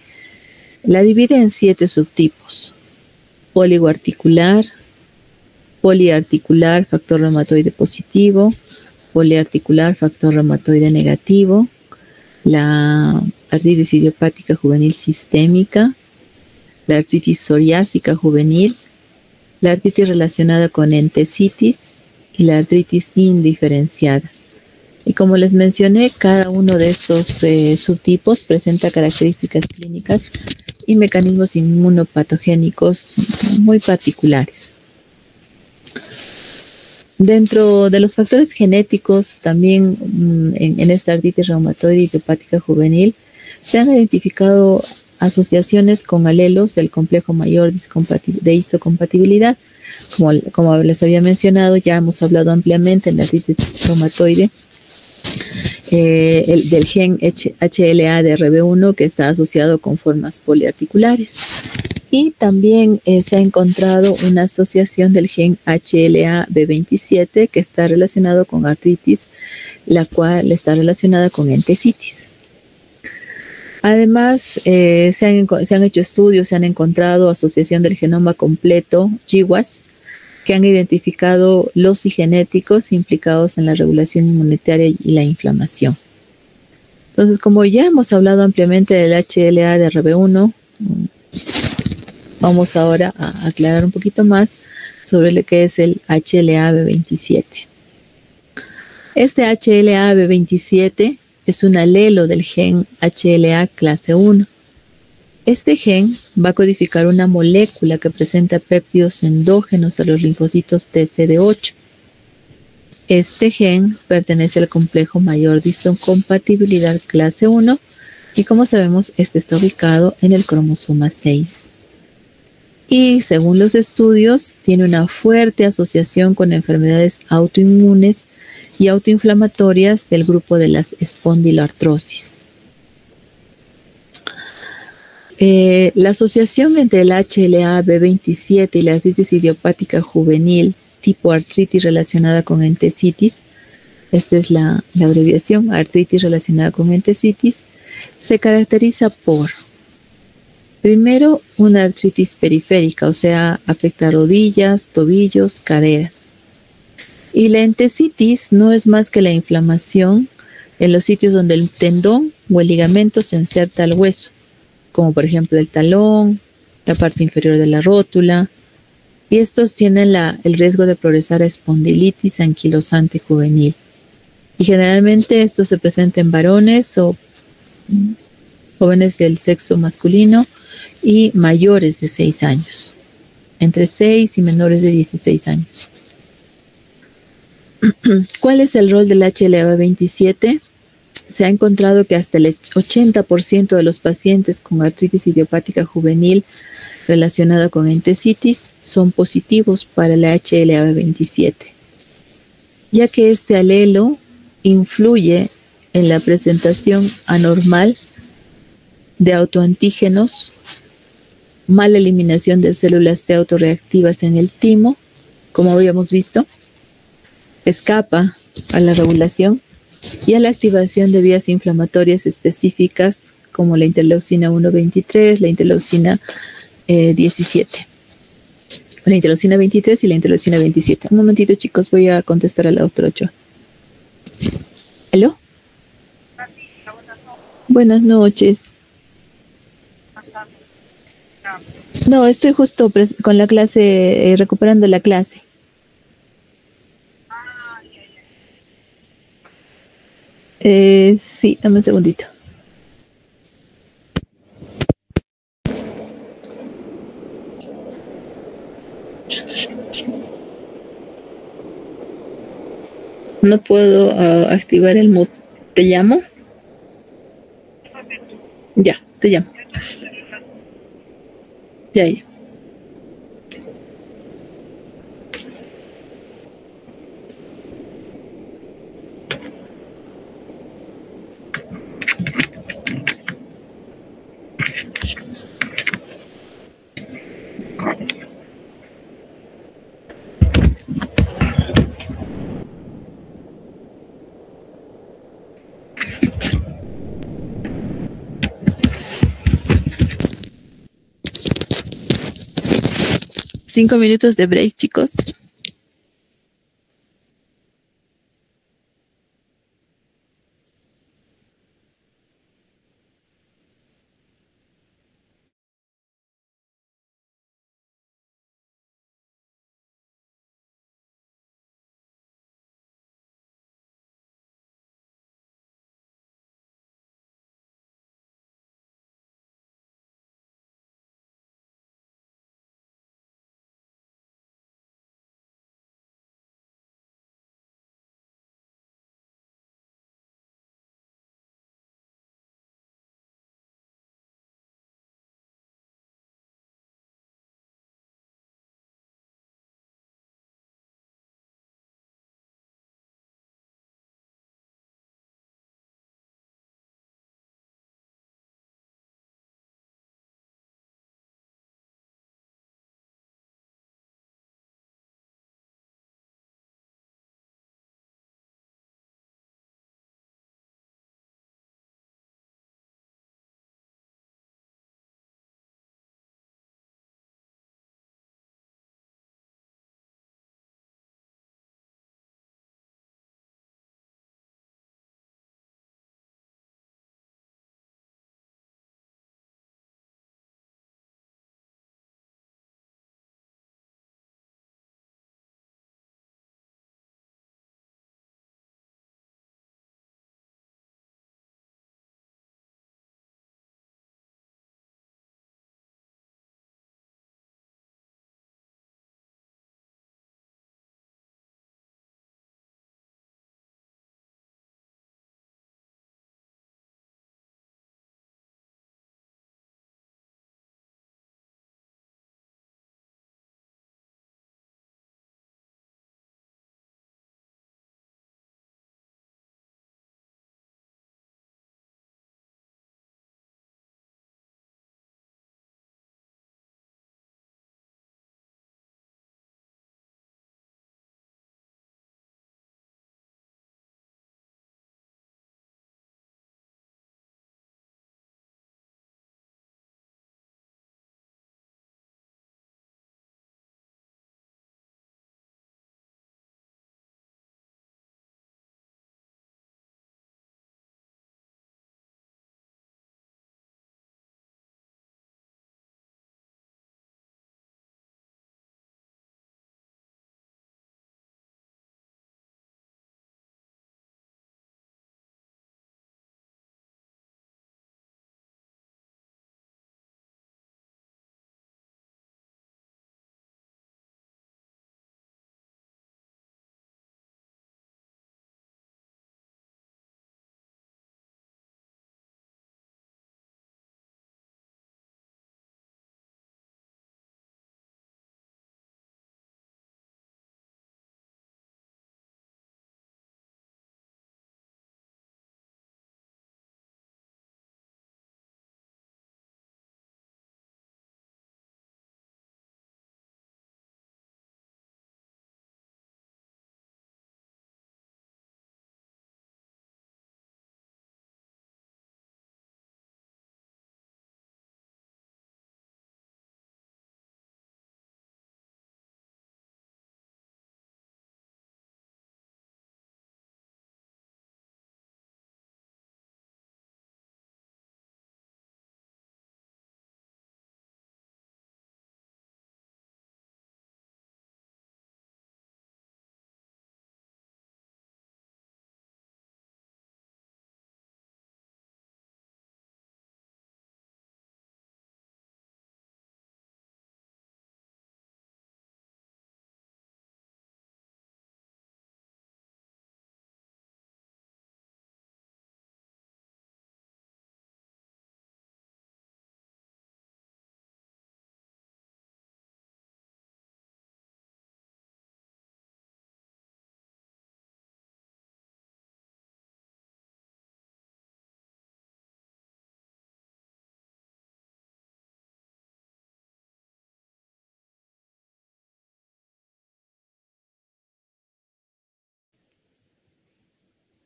Speaker 1: la divide en 7 subtipos: oligoarticular, poliarticular, factor reumatoide positivo, poliarticular, factor reumatoide negativo, la artritis idiopática juvenil sistémica, la artritis psoriásica juvenil, la artritis relacionada con entesitis y la artritis indiferenciada. Y como les mencioné, cada uno de estos subtipos presenta características clínicas y mecanismos inmunopatogénicos muy particulares. Dentro de los factores genéticos, también en esta artritis reumatoide idiopática juvenil, se han identificado asociaciones con alelos del complejo mayor de histocompatibilidad, Como les había mencionado, ya hemos hablado ampliamente en la artritis reumatoide, del gen HLA-DRB1 que está asociado con formas poliarticulares. Y también se ha encontrado una asociación del gen HLA-B27 que está relacionado con artritis, la cual está relacionada con entesitis. Además, se han hecho estudios, se han encontrado asociación del genoma completo, GWAS, que han identificado los genéticos implicados en la regulación inmunitaria y la inflamación. Entonces, como ya hemos hablado ampliamente del HLA de RB1, vamos ahora a aclarar un poquito más sobre lo que es el HLA-B27. Este HLA-B27 es un alelo del gen HLA clase 1. Este gen va a codificar una molécula que presenta péptidos endógenos a los linfocitos TCD8. Este gen pertenece al complejo mayor de histocompatibilidad clase 1 y, como sabemos, este está ubicado en el cromosoma 6. Y según los estudios, tiene una fuerte asociación con enfermedades autoinmunes y autoinflamatorias del grupo de las espondiloartrosis. La asociación entre el HLA-B27 y la artritis idiopática juvenil tipo artritis relacionada con entesitis, esta es la abreviación, artritis relacionada con entesitis, se caracteriza por, primero, una artritis periférica, o sea, afecta rodillas, tobillos, caderas. Y la entesitis no es más que la inflamación en los sitios donde el tendón o el ligamento se inserta al hueso, como por ejemplo el talón, la parte inferior de la rótula, y estos tienen el riesgo de progresar a espondilitis anquilosante juvenil. Y generalmente esto se presenta en varones o jóvenes del sexo masculino y mayores de 6 años, entre 6 y menores de 16 años. ¿Cuál es el rol del HLA-B27? Se ha encontrado que hasta el 80% de los pacientes con artritis idiopática juvenil relacionada con entesitis son positivos para el HLA-B27, ya que este alelo influye en la presentación anormal de autoantígenos, mala eliminación de células T autorreactivas en el timo, como habíamos visto, escapa a la regulación y a la activación de vías inflamatorias específicas como la interleucina 1-23, la interleucina 17. La interleucina 23 y la interleucina 27. Un momentito, chicos, voy a contestar a la doctora Ochoa. ¿Aló? Buenas noches. No, estoy justo con la clase, recuperando la clase. Sí, dame un segundito. No puedo activar el mute. ¿Te llamo? Ya, te llamo. Ya, ya. Cinco minutos de break, chicos.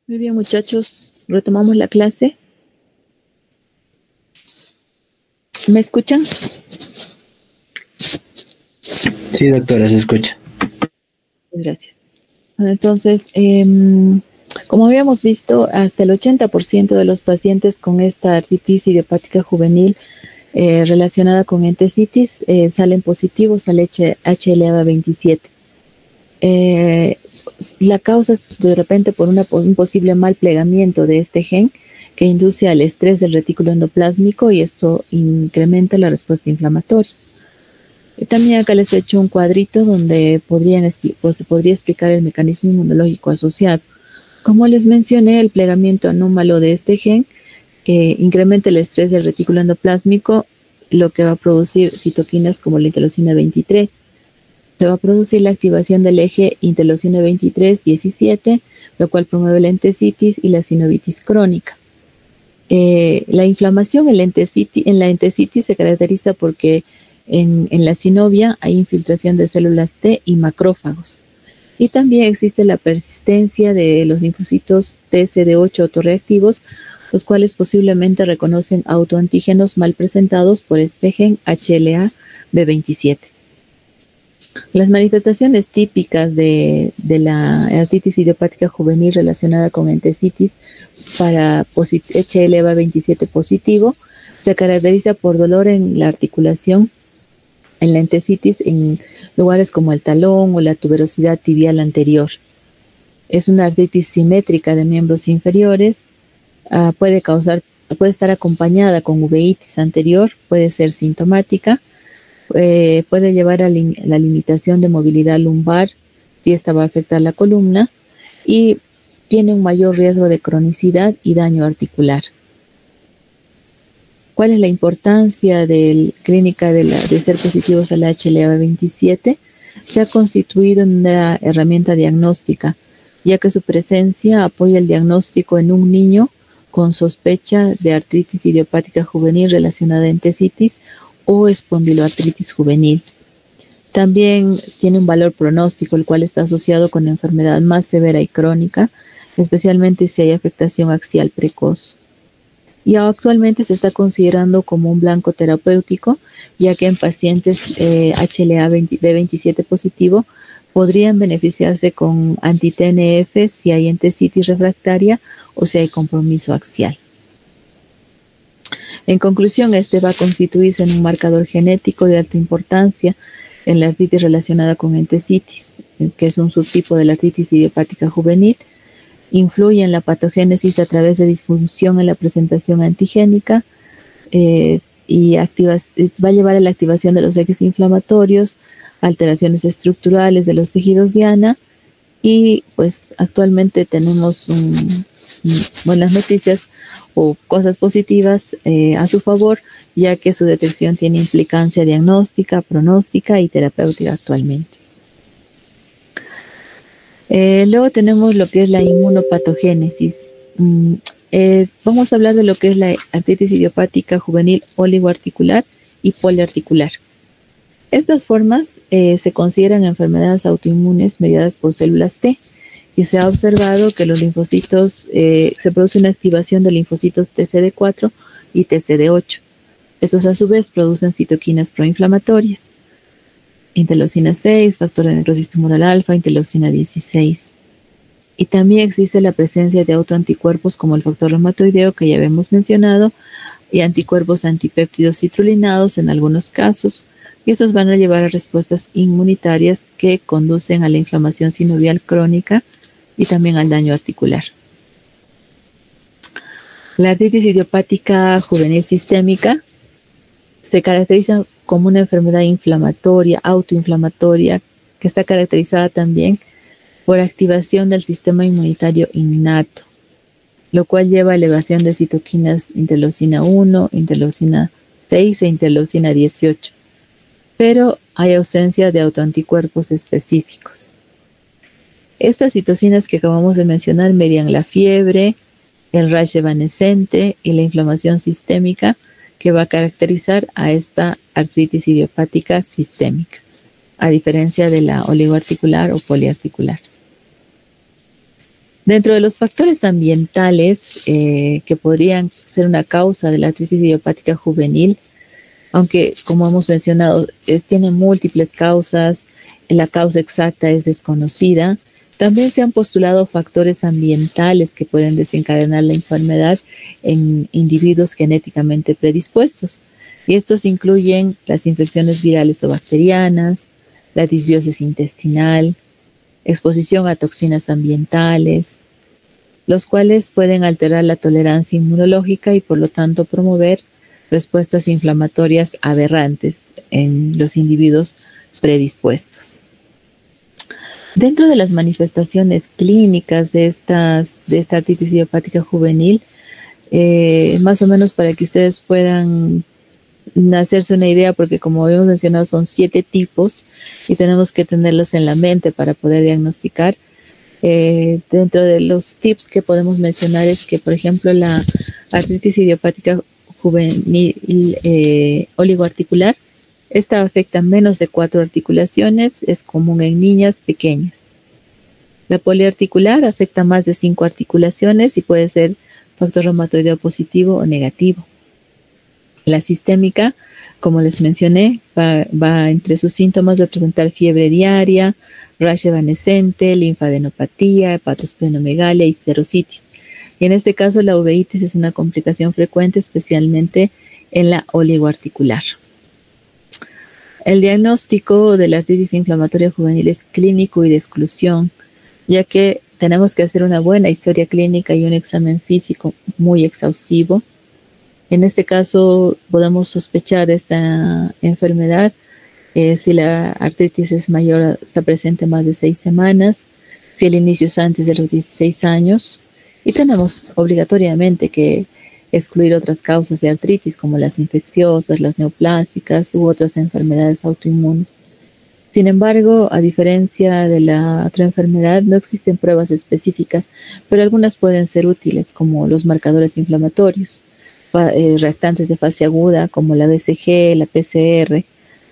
Speaker 1: Muy bien, muchachos, retomamos la clase. ¿Me escuchan?
Speaker 3: Sí, doctora, se escucha.
Speaker 1: Gracias. Entonces, como habíamos visto, hasta el 80% de los pacientes con esta artritis idiopática juvenil relacionada con entesitis salen positivos al HLA-27. La causa es de repente por un posible mal plegamiento de este gen que induce al estrés del retículo endoplásmico y esto incrementa la respuesta inflamatoria. También acá les he hecho un cuadrito donde se podría explicar el mecanismo inmunológico asociado. Como les mencioné, el plegamiento anómalo de este gen incrementa el estrés del retículo endoplásmico, lo que va a producir citoquinas como la interleucina 23. Se va a producir la activación del eje interleucina 23-17, lo cual promueve la entesitis y la sinovitis crónica. La inflamación en la entesitis se caracteriza porque en la sinovia hay infiltración de células T y macrófagos. Y también existe la persistencia de los linfocitos TCD8 autorreactivos, los cuales posiblemente reconocen autoantígenos mal presentados por este gen HLA-B27. Las manifestaciones típicas de la artritis idiopática juvenil relacionada con entesitis para HLA-B27 positivo se caracteriza por dolor en la articulación, en la entesitis en lugares como el talón o la tuberosidad tibial anterior. Es una artritis simétrica de miembros inferiores, puede estar acompañada con uveitis anterior, puede ser sintomática, puede llevar a la limitación de movilidad lumbar si esta va a afectar la columna y tiene un mayor riesgo de cronicidad y daño articular. ¿Cuál es la importancia clínica de ser positivos al HLA-27? Se ha constituido en una herramienta diagnóstica, ya que su presencia apoya el diagnóstico en un niño con sospecha de artritis idiopática juvenil relacionada a entesitis o espondiloartritis juvenil. También tiene un valor pronóstico, el cual está asociado con enfermedad más severa y crónica, especialmente si hay afectación axial precoz. Y actualmente se está considerando como un blanco terapéutico, ya que en pacientes HLA-B27 positivo podrían beneficiarse con anti-TNF si hay entesitis refractaria o si hay compromiso axial. En conclusión, este va a constituirse en un marcador genético de alta importancia en la artritis relacionada con entesitis, que es un subtipo de la artritis idiopática juvenil. Influye en la patogénesis a través de disfunción en la presentación antigénica y va a llevar a la activación de los ejes inflamatorios, alteraciones estructurales de los tejidos diana y pues actualmente tenemos buenas noticias o cosas positivas a su favor, ya que su detección tiene implicancia diagnóstica, pronóstica y terapéutica actualmente. Luego tenemos lo que es la inmunopatogénesis. Vamos a hablar de lo que es la artritis idiopática juvenil oligoarticular y poliarticular. Estas formas se consideran enfermedades autoinmunes mediadas por células T y se ha observado que los linfocitos, se produce una activación de linfocitos TCD4 y TCD8. Estos a su vez producen citoquinas proinflamatorias. Interleucina 6, factor de necrosis tumoral alfa, interleucina 16. Y también existe la presencia de autoanticuerpos como el factor reumatoideo que ya habíamos mencionado y anticuerpos antipéptidos citrulinados en algunos casos. Y estos van a llevar a respuestas inmunitarias que conducen a la inflamación sinovial crónica y también al daño articular. La artritis idiopática juvenil sistémica se caracteriza como una enfermedad inflamatoria, autoinflamatoria, que está caracterizada también por activación del sistema inmunitario innato, lo cual lleva a elevación de citoquinas interleucina 1, interleucina 6 e interleucina 18, pero hay ausencia de autoanticuerpos específicos. Estas citocinas que acabamos de mencionar median la fiebre, el rash evanescente y la inflamación sistémica que va a caracterizar a esta artritis idiopática sistémica, a diferencia de la oligoarticular o poliarticular. Dentro de los factores ambientales que podrían ser una causa de la artritis idiopática juvenil, aunque como hemos mencionado, tiene múltiples causas, la causa exacta es desconocida, también se han postulado factores ambientales que pueden desencadenar la enfermedad en individuos genéticamente predispuestos. Y estos incluyen las infecciones virales o bacterianas, la disbiosis intestinal, exposición a toxinas ambientales, los cuales pueden alterar la tolerancia inmunológica y por lo tanto promover respuestas inflamatorias aberrantes en los individuos predispuestos. Dentro de las manifestaciones clínicas de esta artritis idiopática juvenil, más o menos para que ustedes puedan hacerse una idea, porque como habíamos mencionado son 7 tipos y tenemos que tenerlos en la mente para poder diagnosticar. Dentro de los tips que podemos mencionar es que, por ejemplo, la artritis idiopática juvenil oligoarticular, esta afecta menos de 4 articulaciones, es común en niñas pequeñas. La poliarticular afecta más de 5 articulaciones y puede ser factor reumatoideo positivo o negativo. La sistémica, como les mencioné, va entre sus síntomas a presentar fiebre diaria, rash evanescente, linfadenopatía, hepatosplenomegalia y serositis. Y en este caso la uveitis es una complicación frecuente, especialmente en la oligoarticular. El diagnóstico de la artritis inflamatoria juvenil es clínico y de exclusión, ya que tenemos que hacer una buena historia clínica y un examen físico muy exhaustivo. En este caso podemos sospechar esta enfermedad si la artritis es mayor, está presente más de 6 semanas, si el inicio es antes de los 16 años, y tenemos obligatoriamente que excluir otras causas de artritis como las infecciosas, las neoplásicas u otras enfermedades autoinmunes. Sin embargo, a diferencia de la otra enfermedad, no existen pruebas específicas, pero algunas pueden ser útiles, como los marcadores inflamatorios, reactantes de fase aguda como la BCG, la PCR,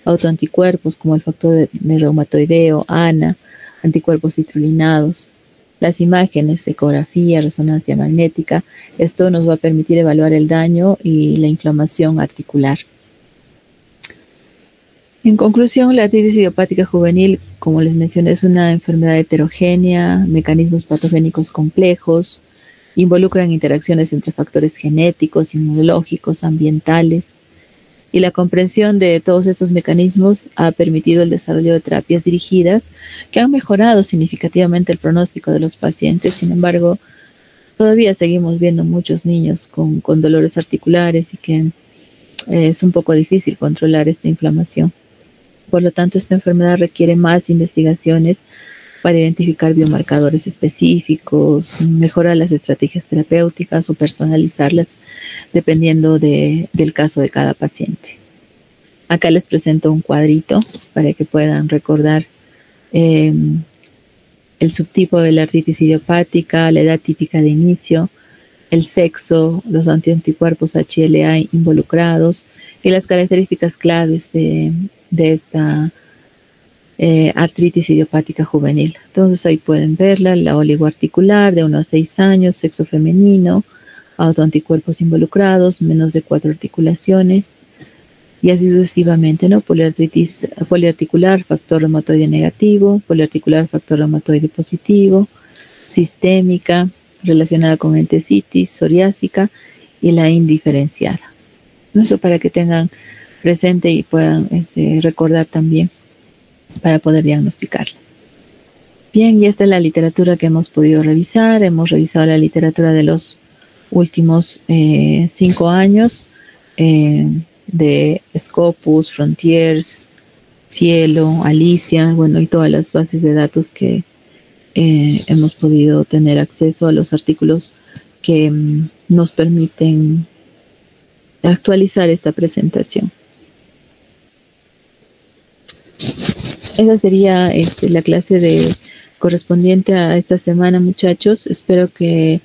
Speaker 1: autoanticuerpos como el factor de reumatoideo, ANA, anticuerpos citrulinados, las imágenes, ecografía, resonancia magnética. Esto nos va a permitir evaluar el daño y la inflamación articular. En conclusión, la artritis idiopática juvenil, como les mencioné, es una enfermedad heterogénea, mecanismos patogénicos complejos, involucran interacciones entre factores genéticos, inmunológicos, ambientales, y la comprensión de todos estos mecanismos ha permitido el desarrollo de terapias dirigidas que han mejorado significativamente el pronóstico de los pacientes. Sin embargo, todavía seguimos viendo muchos niños con dolores articulares y que es un poco difícil controlar esta inflamación. Por lo tanto, esta enfermedad requiere más investigaciones para identificar biomarcadores específicos, mejorar las estrategias terapéuticas o personalizarlas dependiendo del caso de cada paciente. Acá les presento un cuadrito para que puedan recordar el subtipo de la artritis idiopática, la edad típica de inicio, el sexo, los anticuerpos HLA involucrados y las características claves de esta artritis idiopática juvenil. Entonces ahí pueden verla, la oligoarticular de 1 a 6 años, sexo femenino, autoanticuerpos involucrados, menos de 4 articulaciones, y así sucesivamente, ¿no? Poliarticular, factor reumatoide negativo, poliarticular, factor reumatoide positivo, sistémica, relacionada con entesitis, psoriásica y la indiferenciada. Eso para que tengan presente y puedan recordar también para poder diagnosticarla. Bien, y esta es la literatura que hemos podido revisar. Hemos revisado la literatura de los últimos 5 años de Scopus, Frontiers, Cielo, Alicia, bueno, y todas las bases de datos que hemos podido tener acceso a los artículos que nos permiten actualizar esta presentación. Esa sería la clase correspondiente a esta semana, muchachos. Espero que